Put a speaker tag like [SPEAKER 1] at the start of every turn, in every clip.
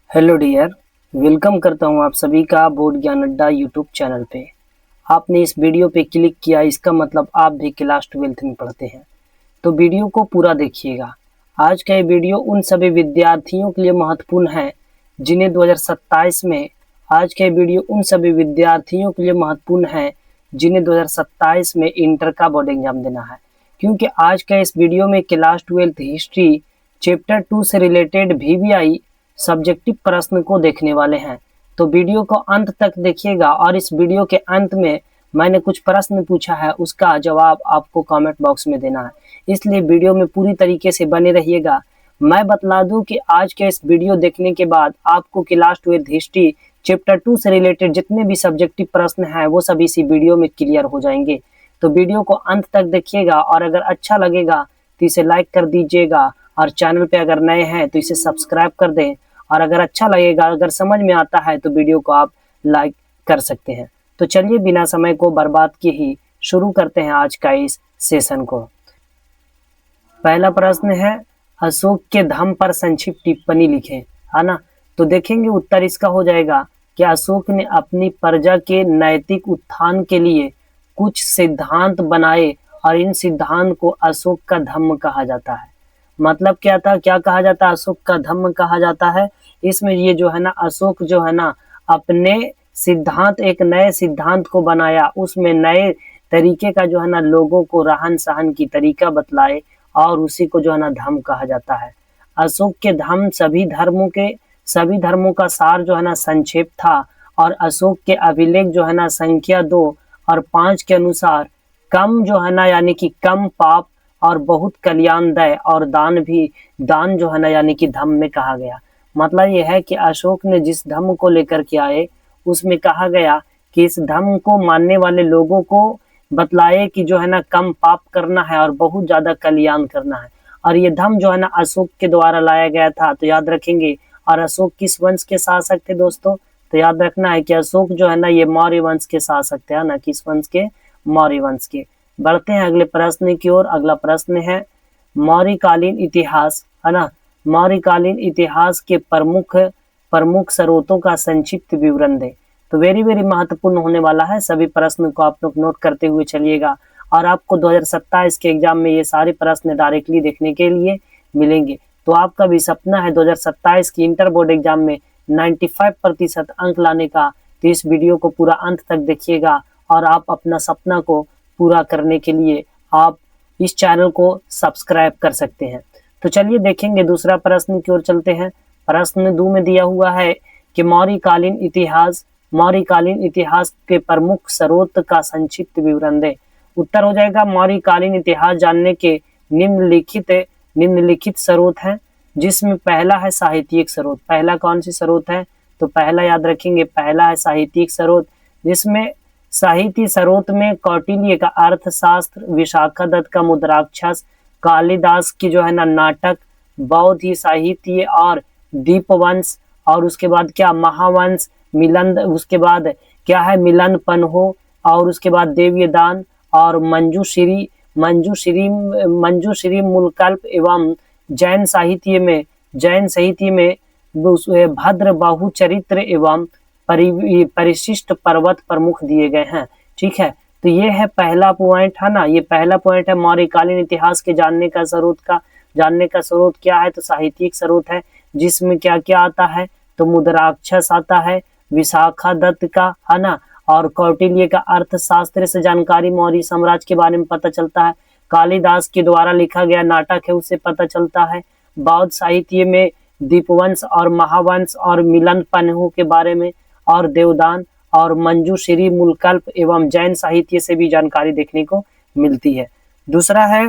[SPEAKER 1] Hello dear, welcome करता हूं आप सभी का बोर्ड ज्ञान अड्डा यूट्यूब चैनल पे। आपने इस वीडियो पे क्लिक किया, इसका मतलब आप भी क्लास 12th में पढ़ते हैं, तो वीडियो को पूरा देखिएगा। आज का ये वीडियो उन सभी विद्यार्थियों के लिए महत्वपूर्ण है जिन्हें 2027 में आज का ये वीडियो उन सभी विद्यार्थियों के लिए महत्वपूर्ण है जिन्हें 2027 में इंटर का बोर्ड एग्जाम देना है, क्योंकि आज का इस वीडियो में क्लास 12th हिस्ट्री चैप्टर 2 से रिलेटेड VVI सब्जेक्टिव प्रश्न को देखने वाले हैं। तो वीडियो को अंत तक देखिएगा और इस वीडियो के अंत में मैंने कुछ प्रश्न पूछा है, उसका जवाब आपको कमेंट बॉक्स में देना है, इसलिए वीडियो में पूरी तरीके से बने रहिएगा। मैं बतला दूं कि आज के इस वीडियो देखने के बाद आपको क्लास 12 हिस्ट्री चैप्टर 2 से रिलेटेड जितने भी सब्जेक्टिव प्रश्न हैं वो सभी इसी वीडियो में क्लियर हो जाएंगे। तो वीडियो को अंत तक देखिएगा और अगर अच्छा लगेगा तो इसे लाइक कर दीजिएगा और चैनल पे अगर नए हैं तो इसे सब्सक्राइब कर दें, और अगर अच्छा लगेगा, अगर समझ में आता है तो वीडियो को आप लाइक कर सकते हैं। तो चलिए बिना समय को बर्बाद किए ही शुरू करते हैं आज का इस सेशन को। पहला प्रश्न है, अशोक के धम्म पर संक्षिप्त टिप्पणी लिखें, है ना। तो देखेंगे उत्तर इसका हो जाएगा कि अशोक ने अपनी प्रजा के नैतिक उत्थान के लिए कुछ सिद्धांत बनाए और इन सिद्धांत को अशोक का धम्म कहा जाता है। मतलब क्या था, क्या कहा जाता है, अशोक का धम्म कहा जाता है। इसमें ये जो है ना, अशोक जो है ना अपने सिद्धांत, एक नए सिद्धांत को बनाया, उसमें नए तरीके का जो है ना लोगों को रहन सहन की तरीका बतलाए और उसी को जो है ना धम्म कहा जाता है। अशोक के धम्म सभी धर्मों का सार जो है ना संक्षेप था, और अशोक के अभिलेख जो है ना संख्या 2 और 5 के अनुसार कम जो है ना यानी कि कम पाप और बहुत कल्याण दय और दान जो है ना यानी कि धम्म में कहा गया। मतलब यह है कि अशोक ने जिस धम्म को लेकर के आए उसमें कहा गया कि इस धम्म को मानने वाले लोगों को बतलाए कि जो है ना कम पाप करना है और बहुत ज्यादा कल्याण करना है, और ये धम्म जो है ना अशोक के द्वारा लाया गया था। तो याद रखेंगे, और अशोक किस वंश के शासक थे दोस्तों, तो याद रखना है कि अशोक जो है ना ये मौर्य वंश के शासक थे, ना किस वंश के, मौर्य वंश के। बढ़ते हैं अगले प्रश्न की ओर। अगला प्रश्न है मौर्यकालीन इतिहास, है ना। मौर्यकालीन इतिहास के प्रमुख स्रोतों का संक्षिप्त विवरण दें। तो वेरी वेरी महत्वपूर्ण होने वाला है, सभी प्रश्न को आप लोग नोट करते हुए चलिएगा और आपको 2027 के एग्जाम में ये सारे प्रश्न डायरेक्टली देखने के लिए मिलेंगे। तो आपका भी सपना है 2027 की इंटर बोर्ड एग्जाम में 95% अंक लाने का, तो इस वीडियो को पूरा अंत तक देखिएगा और आप अपना सपना को पूरा करने के लिए आप इस चैनल को सब्सक्राइब कर सकते हैं। तो चलिए देखेंगे दूसरा प्रश्न की ओर चलते हैं। प्रश्न 2 में दिया हुआ है कि मौर्यकालीन इतिहास के प्रमुख स्रोत का संक्षिप्त विवरण दें। उत्तर हो जाएगा मौर्यकालीन इतिहास जानने के निम्नलिखित स्रोत हैं, जिसमें पहला है साहित्यिक स्रोत। पहला कौन सी स्रोत है, तो पहला याद रखेंगे, पहला है साहित्यिक स्रोत, जिसमें साहित्य स्रोत में कौटिल्य का अर्थशास्त्र, विशाखा दत्त का मुद्राक्षस, कालिदास की जो है ना नाटक, बौद्ध साहित्य और दीपवंश, और उसके बाद क्या महावंश, मिलन, उसके बाद क्या है मिलन पन्हो, और उसके बाद देव्यदान और मंजूश्री मूलकल्प एवं जैन साहित्य में भद्र बहुचरित्र एवं परिशिष्ट पर्वत प्रमुख दिए गए हैं। ठीक है, तो ये है पहला पॉइंट, है ना। ये पहला पॉइंट है मौर्यकालीन इतिहास के जानने का स्रोत क्या है, तो साहित्यिक स्रोत है, जिसमें क्या क्या आता है, तो मुद्राक्षस आता है, विशाखा दत्त का, है ना, और कौटिल्य का अर्थशास्त्र से जानकारी मौर्य साम्राज्य के बारे में पता चलता है, कालिदास के द्वारा लिखा गया नाटक है उससे पता चलता है, बौद्ध साहित्य में दीपवंश और महावंश और मिलन पन्हो के बारे में, और देवदान और मंजूश्री मूलकल्प एवं जैन साहित्य से भी जानकारी देखने को मिलती है। दूसरा है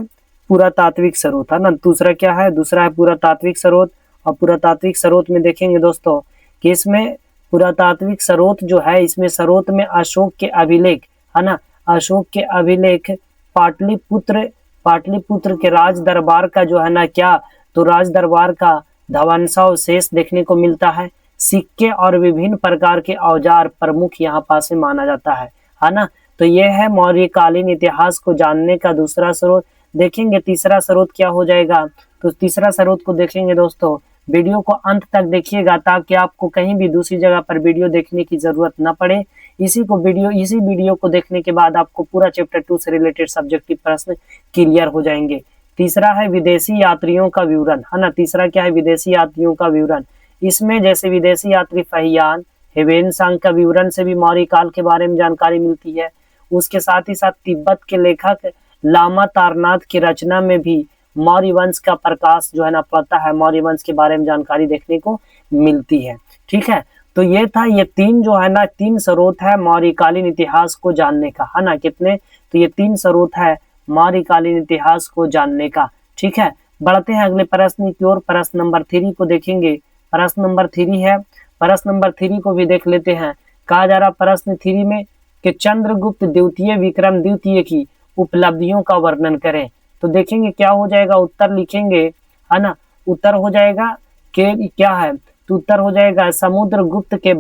[SPEAKER 1] पुरातात्विक स्रोत, है ना। दूसरा क्या है, दूसरा है पुरातात्विक स्रोत। और पुरातात्विक स्रोत में देखेंगे दोस्तों कि इसमें पुरातात्विक स्रोत जो है, इसमें स्रोत में अशोक के अभिलेख, है ना, अशोक के अभिलेख, पाटलिपुत्र के राज दरबार का जो है ना क्या, तो राज दरबार का ध्वंसावशेष देखने को मिलता है, सिक्के और विभिन्न प्रकार के औजार प्रमुख यहाँ पास माना जाता है ना। तो यह है मौर्यकालीन इतिहास को जानने का दूसरा स्रोत। देखेंगे तीसरा स्रोत क्या हो जाएगा, तो तीसरा स्रोत को देखेंगे दोस्तों वीडियो को अंत तक देखिएगा ताकि आपको कहीं भी दूसरी जगह पर वीडियो देखने की जरूरत न पड़े। इसी वीडियो को देखने के बाद आपको पूरा चैप्टर 2 से रिलेटेड सब्जेक्टिव प्रश्न क्लियर हो जाएंगे। तीसरा है विदेशी यात्रियों का विवरण, है ना। तीसरा क्या है, विदेशी यात्रियों का विवरण। इसमें जैसे विदेशी यात्री फहियान, हेवेन-सांग का विवरण से भी मौर्य काल के बारे में जानकारी मिलती है। उसके साथ ही साथ तिब्बत के लेखक लामा तारनाथ की रचना में भी मौर्य वंश का प्रकाश जो है ना पड़ता है, मौर्य वंश के बारे में जानकारी देखने को मिलती है। ठीक है, तो ये था, ये तीन जो है ना, तीन स्रोत है मौर्यकालीन इतिहास को जानने का, है ना। कितने, तो ये तीन स्रोत है मौर्यकालीन इतिहास को जानने का। ठीक है, बढ़ते हैं अगले प्रश्न की ओर। प्रश्न नंबर 3 को देखेंगे। प्रश्न नंबर 3 है, प्रश्न नंबर 3 को भी देख लेते हैं। कहा जा रहा प्रश्न 3 में कि चंद्रगुप्त द्वितीय विक्रम द्वितीय की उपलब्धियों का वर्णन करें। तो देखेंगे क्या हो जाएगा, उत्तर लिखेंगे, है ना। उत्तर हो जाएगा कि क्या है, तो उत्तर हो जाएगा समुद्रगुप्त के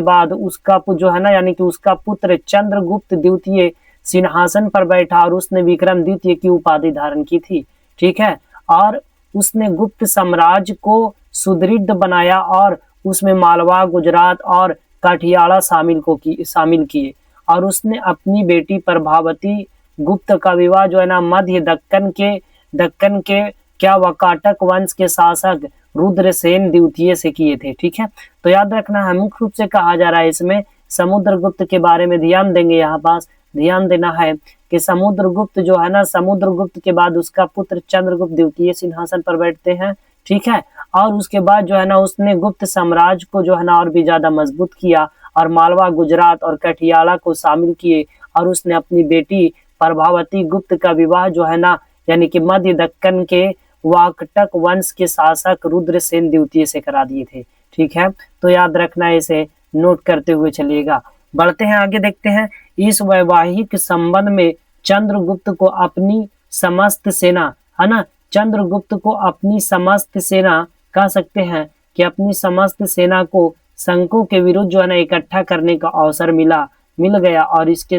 [SPEAKER 1] बाद उसका जो है ना, यानी कि उसका पुत्र चंद्रगुप्त द्वितीय सिंहासन पर बैठा और उसने विक्रम द्वितीय की उपाधि धारण की थी। ठीक है, और उसने गुप्त साम्राज्य को सुदृढ़ बनाया और उसमें मालवा, गुजरात और काठियावाड़ शामिल किए और उसने अपनी बेटी प्रभावती गुप्त का विवाह जो है ना मध्य दक्कन के क्या वकाटक वंश के शासक रुद्रसेन द्वितीय से किए थे। ठीक है, तो याद रखना है, मुख्य रूप से कहा जा रहा है इसमें समुद्रगुप्त के बारे में ध्यान देंगे। यहाँ पास ध्यान देना है कि समुद्रगुप्त जो है ना, समुद्रगुप्त के बाद उसका पुत्र चंद्रगुप्त द्वितीय सिंहासन पर बैठते हैं। ठीक है, और उसके बाद जो है ना उसने गुप्त साम्राज्य को जो है ना और भी ज्यादा मजबूत किया और मालवा, गुजरात और कठियाला को शामिल किए और उसने अपनी बेटी प्रभावती गुप्त का विवाह जो है ना, यानी कि मध्य दक्कन के वाकटक वंश के शासक रुद्रसेन द्वितीय से करा दिए थे। ठीक है, तो याद रखना, इसे नोट करते हुए चलिएगा। बढ़ते हैं आगे, देखते हैं। इस वैवाहिक संबंध में चंद्रगुप्त को अपनी समस्त सेना, है ना, चंद्रगुप्त को अपनी समस्त सेना कह सकते हैं कि अपनी समस्त सेना को शंकों के विरुद्ध जो है ना इकट्ठा करने का अवसर मिल गया और इसी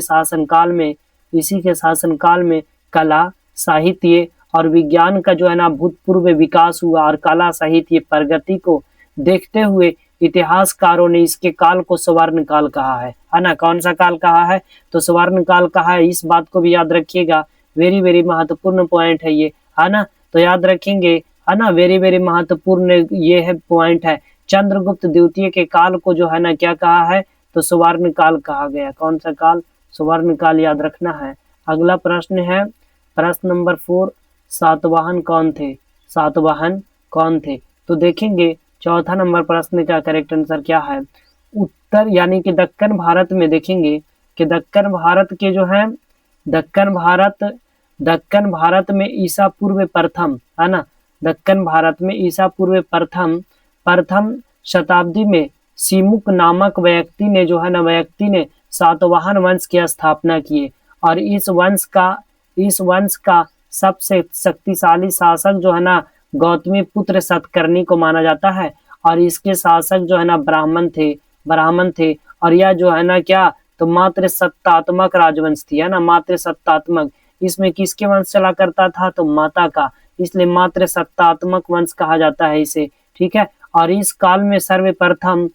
[SPEAKER 1] के शासनकाल में कला, साहित्य और विज्ञान का जो है ना भूतपूर्व विकास हुआ और कला, साहित्य, प्रगति को देखते हुए इतिहासकारों ने इसके काल को स्वर्ण काल कहा है ना। कौन सा काल कहा है, तो स्वर्ण काल कहा है। इस बात को भी याद रखिएगा, वेरी वेरी महत्वपूर्ण पॉइंट है ये, है ना। तो याद रखेंगे, है ना, वेरी वेरी महत्वपूर्ण ये है पॉइंट है। चंद्रगुप्त द्वितीय के काल को जो है ना क्या कहा है, तो स्वर्ण काल कहा गया। कौन सा काल, स्वर्ण काल, याद रखना है। अगला प्रश्न है प्रश्न नंबर 4, सातवाहन कौन थे, सातवाहन कौन थे। तो देखेंगे चौथा नंबर प्रश्न का करेक्ट आंसर क्या है, उत्तर, यानी कि दक्कन भारत में देखेंगे कि दक्कन भारत के जो है दक्कन भारत में ईसा पूर्व प्रथम, है ना, दक्कन भारत में ईसा पूर्व प्रथम शताब्दी में सिमुक नामक व्यक्ति ने सातवाहन वंश की स्थापना की और इस वंश का सबसे शक्तिशाली शासक जो है ना गौतमी पुत्र सतकर्णी को माना जाता है और इसके शासक जो है ना ब्राह्मण थे और यह जो है ना क्या, तो मात्र सत्तात्मक राजवंश थी, है ना, मात्र सत्तात्मक। इसमें किसके वंश चला करता था, तो माता का, इसलिए मात्र सत्तात्मक वंश कहा जाता है इसे। ठीक है, और इस काल में सर्वप्रथम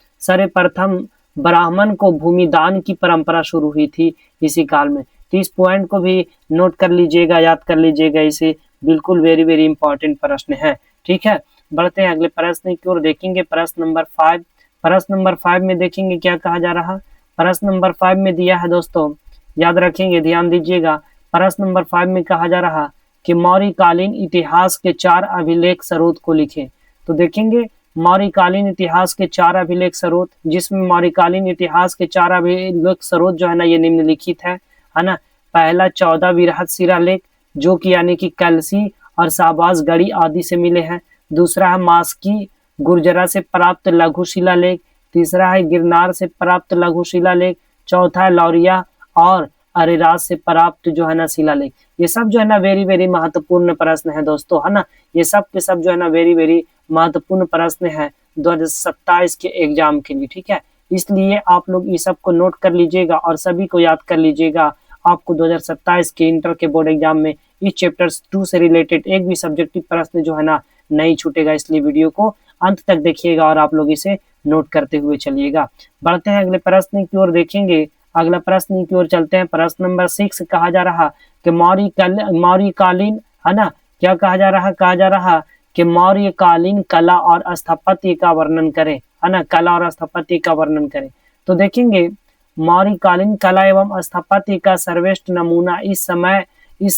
[SPEAKER 1] ब्राह्मण को भूमिदान की परंपरा शुरू हुई थी इसी काल में। तो इस पॉइंट को भी नोट कर लीजिएगा, याद कर लीजिएगा, इसे बिल्कुल वेरी वेरी इंपॉर्टेंट प्रश्न है। ठीक है, बढ़ते हैं अगले प्रश्न की ओर, देखेंगे प्रश्न नंबर 5। प्रश्न नंबर 5 में देखेंगे क्या कहा जा रहा। प्रश्न नंबर 5 में दिया है दोस्तों, याद रखेंगे, ध्यान दीजिएगा। प्रश्न नंबर 5 में कहा जा रहा कि मौर्यकालीन इतिहास के 4 अभिलेख स्रोत को लिखें। तो देखेंगे मौर्यकालीन इतिहास के 4 अभिलेख स्रोत, जिसमें मौर्यकालीन इतिहास के 4 अभिलेख स्रोत जो है ना ये निम्नलिखित है ना। पहला 14 वृहत शिलालेख जो कि यानी कि कलसी और शाहबाज गढ़ी आदि से मिले हैं। दूसरा है मास्की गुर्जरा से प्राप्त लघु शिलालेख। तीसरा है गिरनार से प्राप्त लघु शिलालेख। चौथा है लौरिया और अरेराज से प्राप्त जो है ना शिलालेख। ये सब जो है ना वेरी वेरी महत्वपूर्ण प्रश्न है दोस्तों, है ना। ये सब के सब जो है ना वेरी वेरी महत्वपूर्ण प्रश्न है 2027 के एग्जाम के लिए। ठीक है, इसलिए आप लोग ये सब को नोट कर लीजिएगा और सभी को याद कर लीजिएगा। आपको 2027 के इंटर के बोर्ड एग्जाम में इस चैप्टर 2 से रिलेटेड एक भी सब्जेक्टिव प्रश्न जो है ना नहीं छूटेगा, इसलिए वीडियो को अंत तक देखिएगा और आप लोग इसे नोट करते हुए चलिएगा। बढ़ते हैं अगले प्रश्न की ओर, देखेंगे अगला प्रश्न की ओर चलते हैं। प्रश्न नंबर 6 कहा जा रहा कि मौर्यकालीन, है ना, क्या कहा जा रहा कि मौर्यकालीन कला और स्थापत्य का वर्णन करें, है ना, कला और स्थापत्य का वर्णन करें। तो देखेंगे मौर्यकालीन कला एवं स्थापत्य का सर्वश्रेष्ठ नमूना इस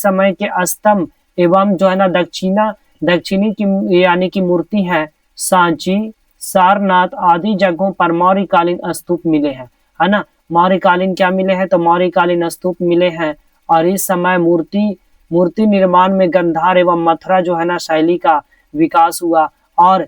[SPEAKER 1] समय के स्तंभ एवं जो है ना दक्षिणी की यानी कि मूर्ति है सांची, सारनाथ आदि जगहों पर मौर्यकालीन स्तूप मिले हैं, है ना। मौर्यकालीन क्या मिले हैं, तो मौर्यकालीन स्तूप मिले हैं। और इस समय मूर्ति निर्माण में गांधार एवं मथुरा जो है ना शैली का विकास हुआ। और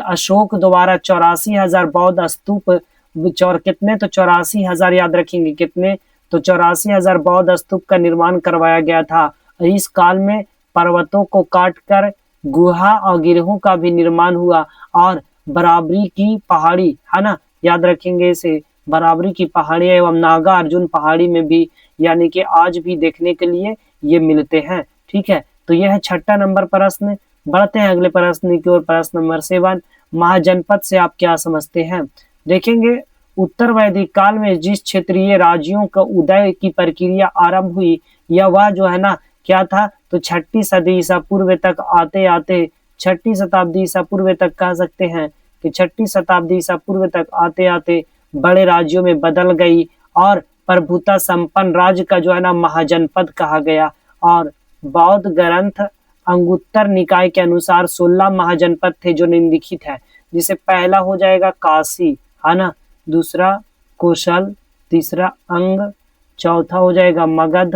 [SPEAKER 1] अशोक द्वारा 84,000 बौद्ध स्तूप, कितने, तो 84,000 याद रखेंगे, कितने, तो 84,000 बौद्ध स्तूप का निर्माण करवाया गया था। इस काल में पर्वतों को काटकर गुहा और गिरोहों का भी निर्माण हुआ। और बराबरी की पहाड़ी, है ना, याद रखेंगे इसे, बराबरी की पहाड़ी एवं नागा अर्जुन पहाड़ी में भी यानी कि आज भी देखने के लिए ये मिलते हैं। ठीक है, तो यह है 6 नंबर प्रश्न। बढ़ते हैं अगले प्रश्न की ओर। प्रश्न नंबर 7, महाजनपद से आप क्या समझते हैं। देखेंगे उत्तर वैदिक काल में जिस क्षेत्रीय राज्यों का उदय की प्रक्रिया आरंभ हुई, या वह जो है ना क्या था, तो 6ठी सदी ईसा पूर्व तक आते आते 6ठी शताब्दी ईसा पूर्व तक कह सकते हैं कि 6ठी शताब्दी ईसा पूर्व तक आते आते बड़े राज्यों में बदल गई और प्रभुता संपन्न राज्य का जो है ना महाजनपद कहा गया। और बौद्ध ग्रंथ अंगुत्तर निकाय के अनुसार 16 महाजनपद थे जो निम्नलिखित है, जिसे पहला हो जाएगा काशी, है ना, दूसरा कौशल, तीसरा अंग, चौथा हो जाएगा मगध,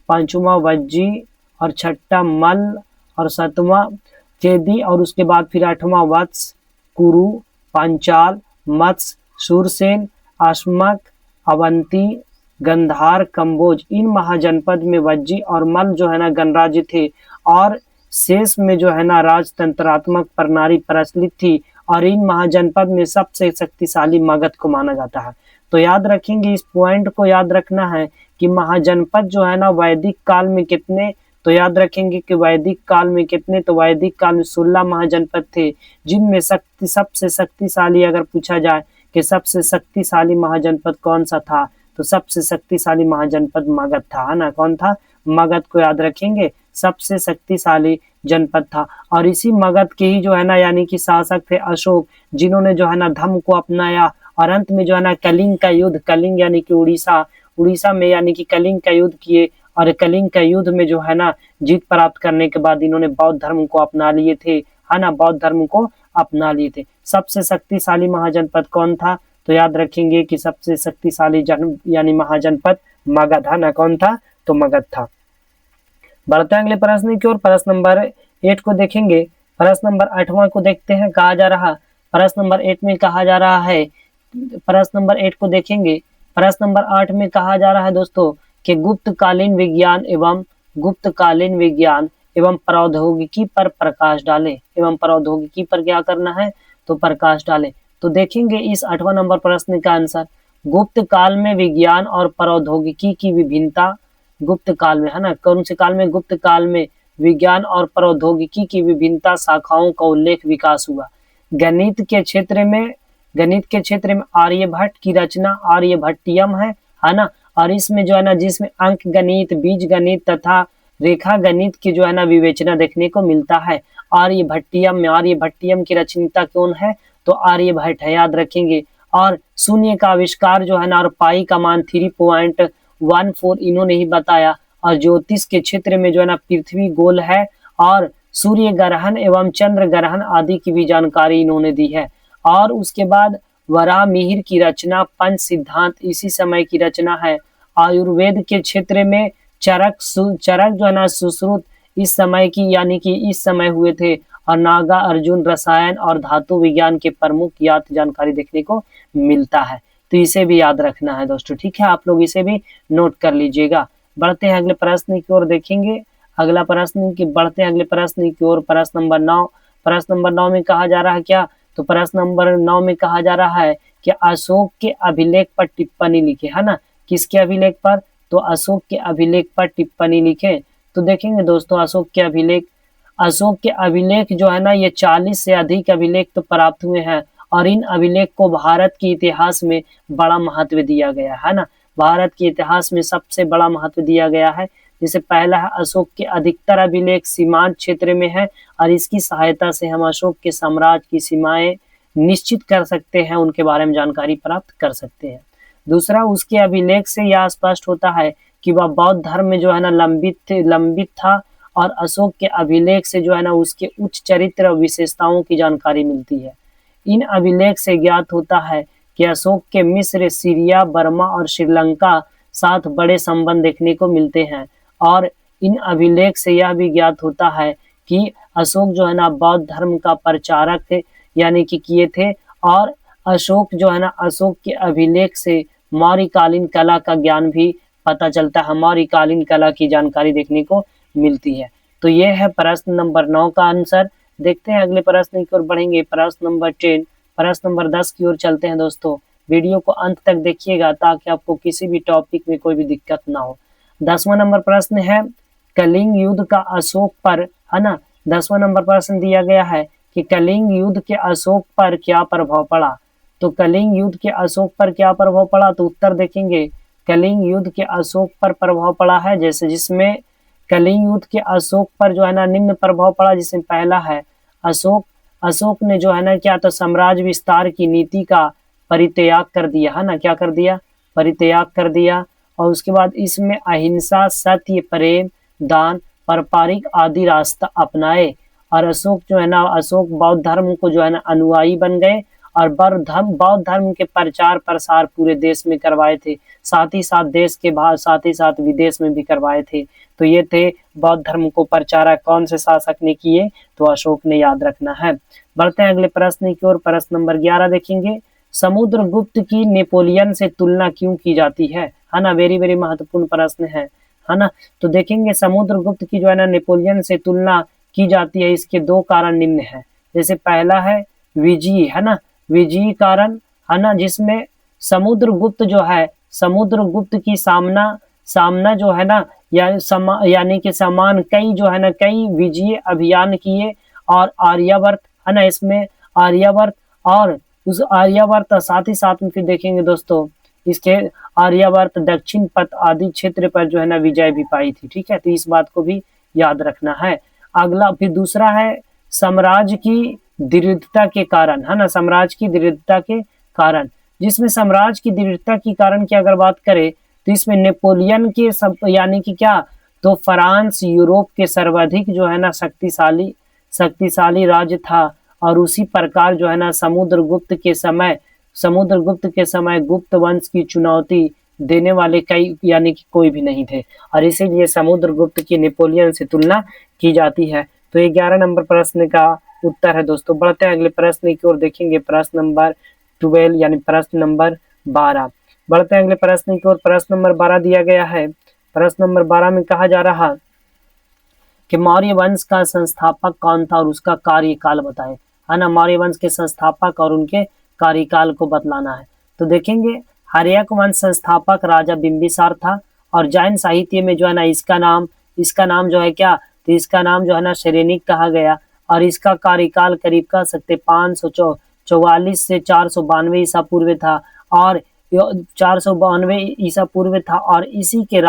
[SPEAKER 1] पांचवा वज्जी और छठा मल और सातवां चेदी और उसके बाद फिर 8वां वत्स, कुरु, पांचाल, मत्स्य, सूरसेन, आश्मक, अवंती, गंधार, कंबोज। इन महाजनपद में वज्जी और मल जो है ना गणराज्य थे और शेष में जो है ना राजतंत्रात्मक प्रणाली प्रचलित थी। और इन महाजनपद में सबसे शक्तिशाली मगध को माना जाता है। तो याद रखेंगे, इस पॉइंट को याद रखना है कि महाजनपद जो है ना वैदिक काल में कितने, तो याद रखेंगे कि वैदिक काल में कितने, तो वैदिक काल में 16 महाजनपद थे, जिनमें सबसे शक्तिशाली अगर पूछा जाए कि सबसे शक्तिशाली महाजनपद कौन सा था, तो सबसे शक्तिशाली महाजनपद मगध था, है ना। कौन था, मगध को याद रखेंगे, सबसे शक्तिशाली जनपद था। और इसी मगध के ही जो है ना यानी कि शासक थे अशोक, जिन्होंने जो है ना धर्म को अपनाया और अंत में जो है ना कलिंग का युद्ध, कलिंग यानी कि उड़ीसा में यानी कि कलिंग का युद्ध किए। और कलिंग का युद्ध में जो है ना जीत प्राप्त करने के बाद इन्होंने बौद्ध धर्म को अपना लिए थे, है ना, बौद्ध धर्म को अपना लिए थे। सबसे शक्तिशाली महाजनपद कौन था, तो याद रखेंगे कि सबसे शक्तिशाली यानी महाजनपद मगध, है ना, कौन था, तो मगध था। बढ़ते हैं अगले प्रश्न की ओर। प्रश्न नंबर 8 को देखेंगे। प्रश्न नंबर 8वां को देखते हैं। कहा जा रहा, प्रश्न नंबर 8 में कहा जा रहा है, प्रश्न नंबर 8 को देखेंगे। प्रश्न नंबर 8 में कहा जा रहा है दोस्तों कि गुप्तकालीन विज्ञान एवं प्रौद्योगिकी पर प्रकाश डालें। एवं प्रौद्योगिकी पर क्या करना है, तो प्रकाश डालें। तो देखेंगे इस 8वां नंबर प्रश्न का आंसर, गुप्त काल में विज्ञान और प्रौद्योगिकी की विभिन्नता, गुप्त काल में, है ना, कौन से काल में, गुप्त काल में विज्ञान और प्रौद्योगिकी की विभिन्नता शाखाओं का उल्लेख विकास हुआ। गणित के क्षेत्र में आर्यभट्ट की रचना आर्यभट्टियम है ना। और इसमें जो है ना जिसमें अंक गणित, बीज गणित तथा रेखा गणित की जो है ना विवेचना देखने को मिलता है। आर्यभट्टियम की रचयिता कौन है, तो आर्यभट्ट है, याद रखेंगे। और शून्य का आविष्कार जो है ना और पाई का मान 3.14 इन्होंने ही बताया। और ज्योतिष के क्षेत्र में जो है ना पृथ्वी गोल है और सूर्य ग्रहण एवं चंद्र ग्रहण आदि की भी जानकारी इन्होंने दी है। और उसके बाद वराहमिहिर की रचना पंच सिद्धांत इसी समय की रचना है। आयुर्वेद के क्षेत्र में चरक जो है ना सुश्रुत इस समय की यानी कि इस समय हुए थे। और नागा अर्जुन रसायन और धातु विज्ञान के प्रमुख जानकारी देखने को मिलता है। तो इसे भी याद रखना है दोस्तों, ठीक है, आप लोग इसे भी नोट कर लीजिएगा। बढ़ते हैं अगले प्रश्न की ओर, देखेंगे अगला प्रश्न की, बढ़ते हैं अगले प्रश्न की ओर। प्रश्न नंबर 9, प्रश्न नंबर 9 में कहा जा रहा है क्या, तो प्रश्न नंबर 9 में कहा जा रहा है कि अशोक के अभिलेख पर टिप्पणी लिखे, है ना। किसके अभिलेख पर, तो अशोक के अभिलेख पर टिप्पणी लिखे। तो देखेंगे दोस्तों अशोक के अभिलेख, अशोक के अभिलेख जो है ना ये 40 से अधिक अभिलेख तो प्राप्त हुए हैं और इन अभिलेख को भारत के इतिहास में बड़ा महत्व दिया गया है ना। भारत के इतिहास में सबसे बड़ा महत्व दिया गया है। जैसे पहला है अशोक के अधिकतर अभिलेख सीमांत क्षेत्र में है और इसकी सहायता से हम अशोक के साम्राज्य की सीमाएं निश्चित कर सकते हैं, उनके बारे में जानकारी प्राप्त कर सकते हैं। दूसरा, उसके अभिलेख से यह स्पष्ट होता है कि वह बौद्ध धर्म में जो है ना लंबित था और अशोक के अभिलेख से जो है ना उसके उच्च चरित्र और विशेषताओं की जानकारी मिलती है। इन अभिलेख से ज्ञात होता है कि अशोक के मिस्र, सीरिया, बर्मा और श्रीलंका साथ बड़े संबंध देखने को मिलते हैं और इन अभिलेख से यह भी ज्ञात होता है कि अशोक जो है ना बौद्ध धर्म का प्रचारक यानी कि किए थे और अशोक जो है ना अशोक के अभिलेख से मौर्यकालीन कला का ज्ञान भी पता चलता है, मौर्यकालीन कला की जानकारी देखने को मिलती है। तो ये है प्रश्न नंबर 9 का आंसर। देखते हैं अगले प्रश्न की ओर बढ़ेंगे, प्रश्न नंबर 10। प्रश्न नंबर 10 की ओर चलते हैं दोस्तों। वीडियो को अंत तक देखिएगा ताकि आपको किसी भी टॉपिक में कोई भी दिक्कत ना हो। 10वां नंबर प्रश्न है कलिंग युद्ध का अशोक पर, है ना। 10वां नंबर प्रश्न दिया गया है कि कलिंग युद्ध के अशोक पर क्या प्रभाव पड़ा। तो कलिंग युद्ध के अशोक पर क्या प्रभाव पड़ा, तो उत्तर देखेंगे कलिंग युद्ध के अशोक पर प्रभाव पड़ा है, जैसे जिसमें कलिंग युद्ध के अशोक पर जो है ना निम्न प्रभाव पड़ा। जिसमें पहला है अशोक ने जो है ना क्या तो साम्राज्य विस्तार की नीति का परित्याग कर दिया, है ना। क्या कर दिया, परित्याग कर दिया। और उसके बाद इसमें अहिंसा, सत्य, प्रेम, दान, पारंपरिक आदि रास्ता अपनाए और अशोक जो है ना अशोक बौद्ध धर्म को जो है ना अनुयायी बन गए और बौद्ध धर्म के प्रचार प्रसार पूरे देश में करवाए थे, साथ ही साथ देश के बाहर, साथ ही साथ विदेश में भी करवाए थे। तो ये थे बौद्ध धर्म को प्रचारक कौन से शासक ने किए, तो अशोक ने, याद रखना है। बढ़ते हैं अगले प्रश्न की ओर। प्रश्न नंबर 11 देखेंगे, समुद्रगुप्त की नेपोलियन से तुलना क्यों की जाती है ना। वेरी वेरी महत्वपूर्ण प्रश्न है ना। तो देखेंगे समुद्रगुप्त की जो है ना नेपोलियन से तुलना की जाती है, इसके 2 कारण निम्न है। जैसे पहला है विजयी, है ना, विजयी कारण, है ना, जिसमें समुद्रगुप्त जो है समुद्रगुप्त की सामना जो है ना यानी कि समान कई जो है ना कई विजयी अभियान किए और आर्यावर्त, है ना, इसमें आर्यावर्त और उस आर्यावर्त साथ ही साथ में फिर देखेंगे दोस्तों इसके आर्यावर्त, दक्षिण पथ आदि क्षेत्र पर जो है ना विजय भी पाई थी। ठीक है, तो इस बात को भी याद रखना है। अगला फिर दूसरा है साम्राज्य की दृढ़ता के कारण, है ना, साम्राज्य की दृढ़ता के कारण। जिसमें साम्राज्य की दृढ़ता के कारण की अगर बात करें तो इसमें नेपोलियन के सब यानी कि क्या, तो फ्रांस यूरोप के सर्वाधिक जो है ना शक्तिशाली राज्य था और उसी प्रकार जो है ना समुद्रगुप्त के समय गुप्त वंश की चुनौती देने वाले कई यानी कि कोई भी नहीं थे और इसीलिए समुद्रगुप्त की नेपोलियन से तुलना की जाती है। तो ये 11 नंबर प्रश्न का उत्तर है दोस्तों। बढ़ते हैं अगले प्रश्न की ओर, देखेंगे प्रश्न नंबर 12 यानी प्रश्न नंबर 12। बढ़ते हैं अगले प्रश्न की ओर। प्रश्न नंबर 12 दिया गया है। प्रश्न नंबर 12 में कहा जा रहा कि मौर्य वंश का संस्थापक कौन था और उसका कार्यकाल बताएं, है ना। मौर्य वंश के संस्थापक और उनके कार्यकाल को बतलाना है। तो देखेंगे हर्यक वंश संस्थापक राजा बिंबिसार था और जैन साहित्य में जो है ना इसका नाम जो है क्या, तो इसका नाम जो है ना शरेनिक कहा गया और इसका कार्यकाल करीब कह सकते 544 से 492 ईसा पूर्व था और 492 ईसा पूर्व था और इसी के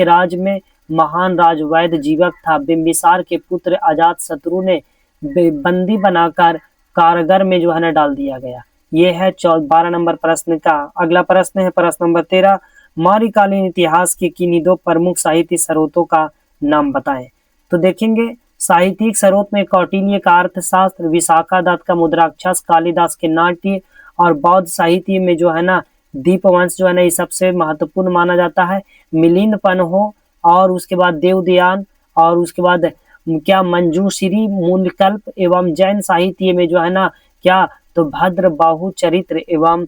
[SPEAKER 1] राज में महान राज वैद्य जीवक था। बिंबिसार के पुत्र अजातशत्रु ने बंदी बनाकर कारागार में जो है ना डाल दिया गया। ये है 12 नंबर प्रश्न का। अगला प्रश्न है प्रश्न नंबर 13, मौर्यकालीन इतिहास के किन्हीं 2 प्रमुख साहित्यिक स्रोतों का नाम बताएं। तो देखेंगे साहित्यिक स्रोत में कौटिल्य का अर्थशास्त्र, विशाखा दत्त का मुद्राक्षर, कालिदास के नाट्य और बौद्ध साहित्य में जो है ना दीपवंश जो है ना ये सबसे महत्वपूर्ण माना जाता है। मिलिंद पन्हो और उसके बाद देवदयान और उसके बाद क्या मंजूश्री, मूलकल्प एवं जैन साहित्य में जो है ना क्या, तो भद्र बाहु चरित्र एवं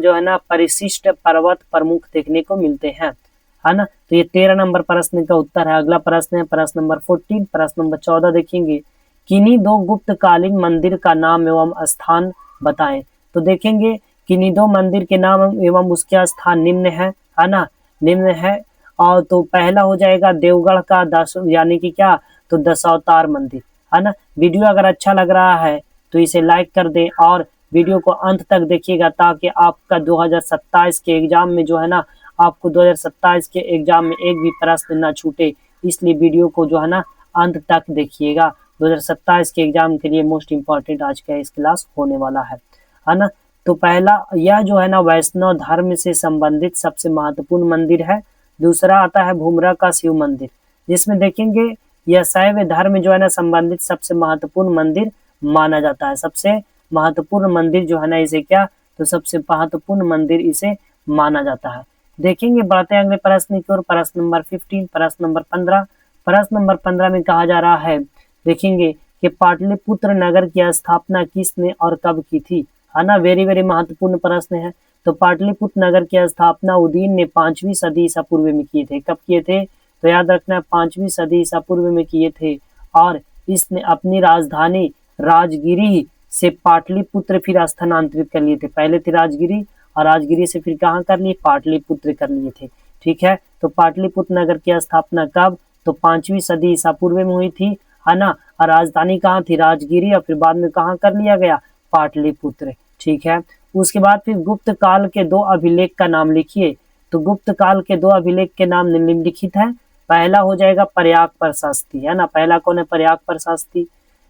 [SPEAKER 1] जो है ना परिशिष्ट पर्वत प्रमुख देखने को मिलते हैं, है ना। तो ये 13 नंबर प्रश्न का उत्तर है। अगला प्रश्न है प्रश्न नंबर 14। प्रश्न नंबर 14 देखेंगे किन्हीं 2 गुप्तकालीन मंदिर का नाम एवं स्थान बताएं। तो देखेंगे किन्हीं 2 मंदिर के नाम एवं उसके स्थान निम्न है ना, निम्न है। और तो पहला हो जाएगा देवगढ़ का यानी कि क्या, तो दशावतार मंदिर, है ना। वीडियो अगर अच्छा लग रहा है तो इसे लाइक कर दें और वीडियो को अंत तक देखिएगा, ताकि आपका 2027 के एग्जाम में जो है ना, आपको 2027 के एग्जाम में एक भी प्रश्न ना छूटे। इसलिए वीडियो को जो है ना अंत तक देखिएगा। 2027 के एग्जाम के लिए मोस्ट इम्पॉर्टेंट आज का इस क्लास होने वाला है ना। तो पहला यह जो है ना वैष्णव धर्म से संबंधित सबसे महत्वपूर्ण मंदिर है। दूसरा आता है भूमरा का शिव मंदिर, जिसमें देखेंगे यह शैव धर्म जो है ना संबंधित सबसे महत्वपूर्ण मंदिर माना जाता है। सबसे महत्वपूर्ण मंदिर जो है ना इसे क्या, तो सबसे महत्वपूर्ण मंदिर इसे माना जाता है। देखेंगे, बढ़ते हैं अगले प्रश्न की ओर। प्रश्न नंबर 15, प्रश्न नंबर 15। प्रश्न नंबर 15 में कहा जा रहा है, देखेंगे कि पाटलिपुत्र नगर की स्थापना किसने और कब की थी, है ना। वेरी वेरी महत्वपूर्ण प्रश्न है। तो पाटलिपुत्र नगर की स्थापना उदयन ने 5वीं सदी ईसा पूर्व में किए थे। कब किए थे, तो याद रखना 5वीं सदी ईसा पूर्व में किए थे। और इसने अपनी राजधानी राजगिरी से पाटलिपुत्र फिर स्थानांतरित कर लिए थे। पहले थे राजगिरी और राजगिरी से फिर कहाँ कर लिए, पाटलिपुत्र कर लिए थे। ठीक है, तो पाटलिपुत्र नगर की स्थापना कब, तो 5वीं सदी ईसा पूर्व में हुई थी, है ना। और राजधानी कहाँ थी, राजगिरी, और फिर बाद में कहाँ कर लिया गया, पाटलिपुत्र। ठीक है, उसके बाद फिर गुप्त काल के 2 अभिलेख का नाम लिखिए। तो गुप्त काल के 2 अभिलेख के नाम निम्नलिखित है। पहला हो जाएगा प्रयाग प्रशस्ति, है ना। पहला कौन है, प्रयाग प्रशस्ति,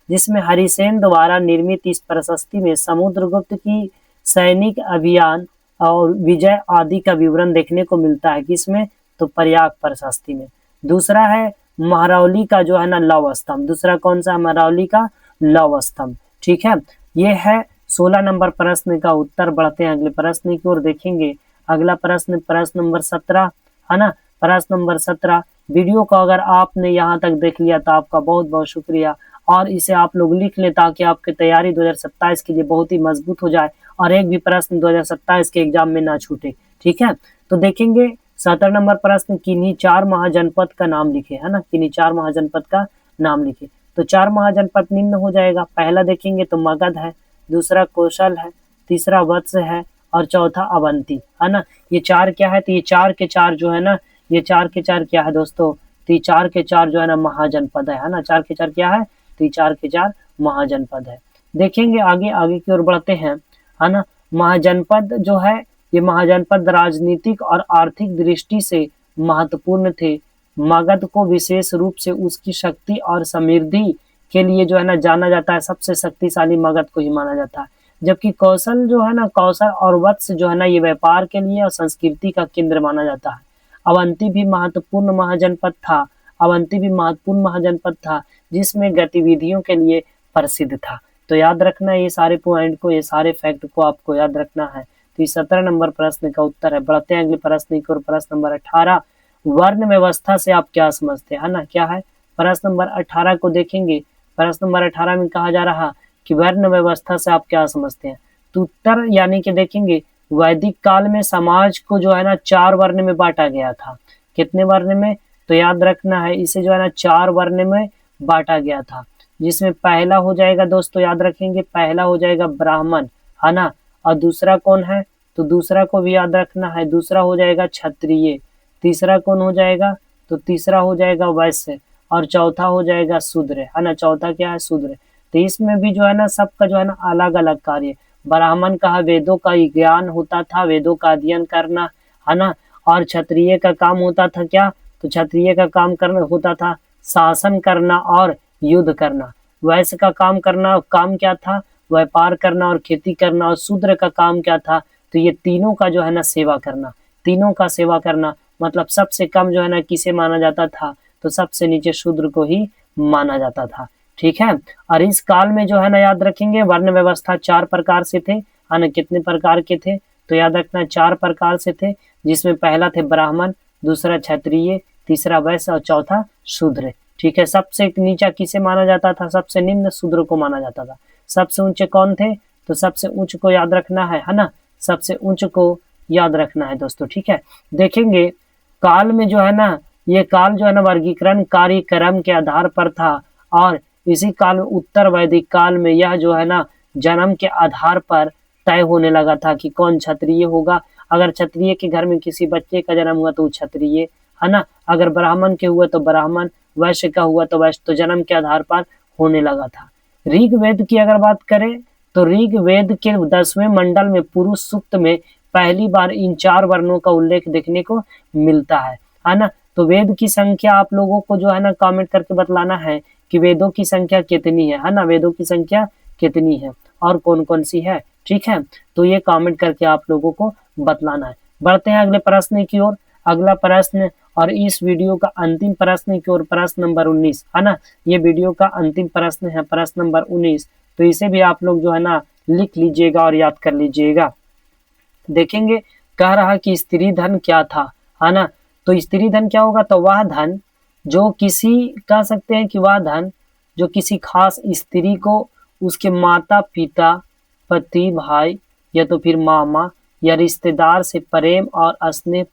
[SPEAKER 1] जिसमें हरिसेन द्वारा निर्मित इस प्रशस्ति में समुद्रगुप्त की सैनिक अभियान और विजय आदि का विवरण देखने को मिलता है। किसमें, तो प्रयाग प्रशस्ति में। दूसरा है महरौली का जो है ना लौह स्तंभ। दूसरा कौन सा, महरौली का लौह स्तंभ। ठीक है, ये है 16 नंबर प्रश्न का उत्तर। बढ़ते हैं अगले प्रश्न की ओर। देखेंगे अगला प्रश्न, प्रश्न नंबर 17, है ना। प्रश्न नंबर 17। वीडियो को अगर आपने यहाँ तक देख लिया तो आपका बहुत बहुत शुक्रिया, और इसे आप लोग लिख लें ताकि आपकी तैयारी 2027 के लिए बहुत ही मजबूत हो जाए और एक भी प्रश्न 2027 के एग्जाम में ना छूटे। ठीक है, तो देखेंगे 17 नंबर प्रश्न, किन्हीं 4 महाजनपद का नाम लिखे, है ना। किन्हीं 4 महाजनपद का नाम लिखे। तो 4 महाजनपद निम्न हो जाएगा। पहला देखेंगे तो मगध है, दूसरा कौशल है, तीसरा वत्स है और चौथा अवंती, है ना। ये 4 क्या है, तो ये 4 के 4 जो है ना, ये 4 के 4 क्या है दोस्तों, तो ये 4 के 4 जो है ना महाजनपद है ना। 4 के 4 क्या है, तो ये 4 के 4 महाजनपद है। देखेंगे आगे आगे की ओर बढ़ते हैं, है ना। महाजनपद जो है, ये महाजनपद राजनीतिक और आर्थिक दृष्टि से महत्वपूर्ण थे। मगध को विशेष रूप से उसकी शक्ति और समृद्धि के लिए जो है ना जाना जाता है। सबसे शक्तिशाली मगध को ही माना जाता है। जबकि कौशल जो है ना, कौशल और वत्स जो है ना, ये व्यापार के लिए और संस्कृति का केंद्र माना जाता है। अवंती भी महत्वपूर्ण महाजनपद था। अवंती भी महत्वपूर्ण महाजनपद था, जिसमें गतिविधियों के लिए प्रसिद्ध था। तो याद रखना ये सारे पॉइंट को, ये सारे फैक्ट को आपको याद रखना है। तो 17 नंबर प्रश्न का उत्तर है। बढ़ते हैं अगले प्रश्न की ओर। प्रश्न नंबर 18, वर्ण व्यवस्था से आप क्या समझते हैं, है ना। क्या है, प्रश्न नंबर 18 को देखेंगे। प्रश्न नंबर 18 में कहा जा रहा कि वर्ण व्यवस्था से आप क्या समझते हैं। तो उत्तर यानी कि देखेंगे, वैदिक काल में समाज को जो है ना 4 वर्ण में बांटा गया था। कितने वर्ण में, तो याद रखना है इसे जो है ना 4 वर्ण में बांटा गया था। जिसमें पहला हो जाएगा दोस्तों, याद रखेंगे, पहला हो जाएगा ब्राह्मण, है ना। और दूसरा कौन है, तो दूसरा को भी याद रखना है, दूसरा हो जाएगा क्षत्रिय। तीसरा कौन हो जाएगा, तो तीसरा हो जाएगा वैश्य। और चौथा हो जाएगा शूद्र, है ना। चौथा क्या है, शूद्र। तो इसमें भी जो है ना सबका जो है ना अलग अलग कार्य। ब्राह्मण का वेदों का ज्ञान होता था, वेदों का अध्ययन करना, है ना। और क्षत्रिय का काम होता था क्या, तो क्षत्रिय का काम करना होता था शासन करना और युद्ध करना। वैश्य का काम करना, काम क्या था, व्यापार करना और खेती करना। और शूद्र का काम क्या था, तो ये तीनों का जो है ना सेवा करना। तीनों का सेवा करना मतलब सबसे कम जो है ना किसे माना जाता था, तो सबसे नीचे शूद्र को ही माना जाता था। ठीक है, और इस काल में जो है ना याद रखेंगे वर्ण व्यवस्था 4 प्रकार से थे, है ना। कितने प्रकार के थे, तो याद रखना 4 प्रकार से थे। जिसमें पहला थे ब्राह्मण, दूसरा क्षत्रिय, तीसरा वैश्य और चौथा शूद्र। ठीक है, सबसे नीचा किसे माना जाता था, सबसे निम्न शूद्र को माना जाता था। सबसे ऊंचे कौन थे, तो सबसे ऊंच को याद रखना है ना। सबसे ऊंच को याद रखना है दोस्तों। ठीक है, देखेंगे काल में जो है ना, ये काल जो है ना वर्गीकरण कार्यक्रम के आधार पर था। और इसी काल में उत्तर वैदिक काल में यह जो है ना जन्म के आधार पर तय होने लगा था कि कौन क्षत्रिय होगा। अगर क्षत्रिय के घर में किसी बच्चे का जन्म हुआ तो क्षत्रिय, है ना। अगर ब्राह्मण के हुए तो ब्राह्मण, वैश्य का हुआ तो वैश्य तो जन्म के आधार पर होने लगा था। ऋग्वेद की अगर बात करें तो ऋग्वेद के 10वें मंडल में पुरुष सूक्त में पहली बार इन 4 वर्णों का उल्लेख देखने को मिलता है ना। तो वेद की संख्या आप लोगों को जो है ना कमेंट करके बतलाना है कि वेदों की संख्या कितनी है ना, वेदों की संख्या कितनी है और कौन कौन सी है, ठीक है। तो ये कमेंट करके आप लोगों को बतलाना है। बढ़ते हैं अगले प्रश्न की ओर। अगला प्रश्न और इस वीडियो का अंतिम प्रश्न की ओर, प्रश्न नंबर 19 है ना। ये वीडियो का अंतिम प्रश्न है, प्रश्न नंबर 19। तो इसे भी आप लोग जो है ना लिख लीजिएगा और याद कर लीजिएगा। देखेंगे, कह रहा कि स्त्री धन क्या था, है ना। तो स्त्री धन क्या होगा, तो वह धन जो किसी, कह सकते हैं कि वह धन जो किसी खास स्त्री को उसके माता पिता, पति, भाई या तो फिर मामा या रिश्तेदार से प्रेम और स्नेह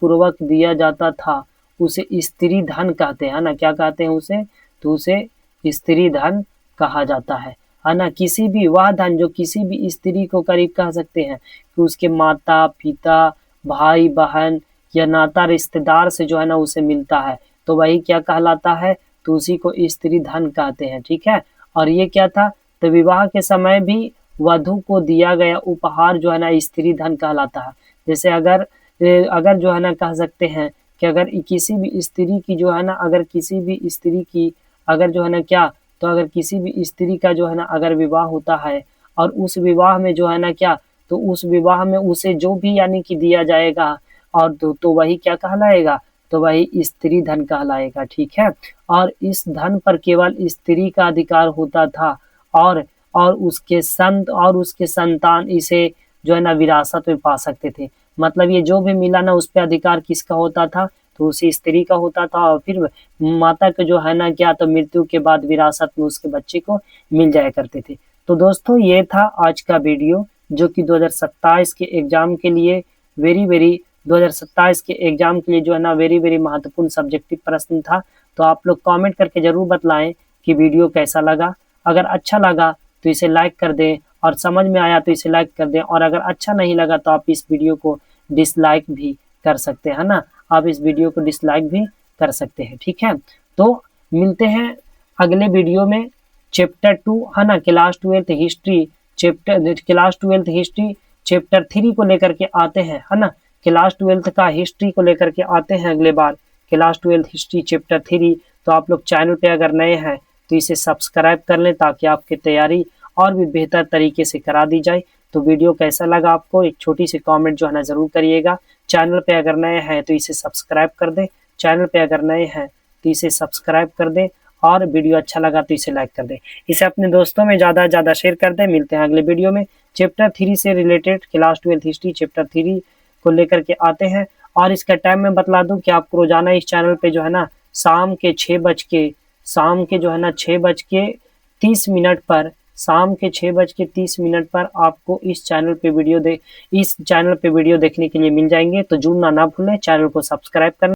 [SPEAKER 1] पूर्वक दिया जाता था, उसे स्त्री धन कहते हैं ना। क्या कहते हैं उसे, तो उसे स्त्री धन कहा जाता है ना। किसी भी वह धन जो किसी भी स्त्री को, करीब कह सकते हैं कि उसके माता पिता, भाई बहन या नाता रिश्तेदार से जो है ना उसे मिलता है, तो वही क्या कहलाता है, तो उसी को स्त्री धन कहते हैं, ठीक है। और ये क्या था, तो विवाह के समय भी वधु को दिया गया उपहार जो है ना स्त्री धन कहलाता है। जैसे अगर जो है ना कह सकते हैं कि अगर किसी भी स्त्री की जो है ना, अगर किसी भी स्त्री की अगर जो है ना क्या, तो अगर किसी भी स्त्री का जो है ना अगर विवाह होता है और उस विवाह में जो है ना क्या, तो उस विवाह में उसे जो भी यानी कि दिया जाएगा और तो वही क्या कहलाएगा, तो वही स्त्री धन कहलाएगा, ठीक है। और इस धन पर केवल स्त्री का अधिकार होता था और उसके संतान इसे जो है ना विरासत में पा सकते थे। मतलब ये जो भी मिला ना उस पे अधिकार किसका होता था, तो उसी स्त्री का होता था। और फिर माता के जो है ना क्या, तो मृत्यु के बाद विरासत में उसके बच्चे को मिल जाया करते थे। तो दोस्तों ये था आज का वीडियो जो कि 2027 के एग्जाम के लिए वेरी 2027 के एग्जाम के लिए जो है ना वेरी महत्वपूर्ण सब्जेक्टिव प्रश्न था। तो आप लोग कमेंट करके जरूर बतलाएं कि वीडियो कैसा लगा। अगर अच्छा लगा तो इसे लाइक कर दें और समझ में आया तो इसे लाइक कर दें, और अगर अच्छा नहीं लगा तो आप इस वीडियो को डिसलाइक भी कर सकते हैं ना। आप इस वीडियो को डिसलाइक भी कर सकते हैं, ठीक है। तो मिलते हैं अगले वीडियो में चैप्टर 2 है ना, क्लास 12 हिस्ट्री चैप्टर 3 को लेकर के आते हैं, है ना। क्लास 12 का हिस्ट्री को लेकर के आते हैं अगले बार, क्लास 12 हिस्ट्री चैप्टर 3। तो आप लोग चैनल पे अगर नए हैं तो इसे सब्सक्राइब कर लें ताकि आपकी तैयारी और भी बेहतर तरीके से करा दी जाए। तो वीडियो कैसा लगा आपको एक छोटी सी कमेंट जो है ना जरूर करिएगा। चैनल पे अगर नए हैं तो इसे सब्सक्राइब कर दें, चैनल पे अगर नए हैं तो इसे सब्सक्राइब कर दें, और वीडियो अच्छा लगा तो इसे लाइक कर दें, इसे अपने दोस्तों में ज़्यादा शेयर कर दें। मिलते हैं अगले वीडियो में चैप्टर 3 से रिलेटेड, क्लास 12 हिस्ट्री चैप्टर 3 को लेकर के आते हैं। और इसका टाइम मैं बतला दूं कि आपको रोजाना इस चैनल पे जो है ना शाम के 6 बज के 30 मिनट पर, शाम के 6 बज के 30 मिनट पर आपको इस चैनल पे वीडियो देखने के लिए मिल जाएंगे। तो जुड़ना ना भूलें, चैनल को सब्सक्राइब करना।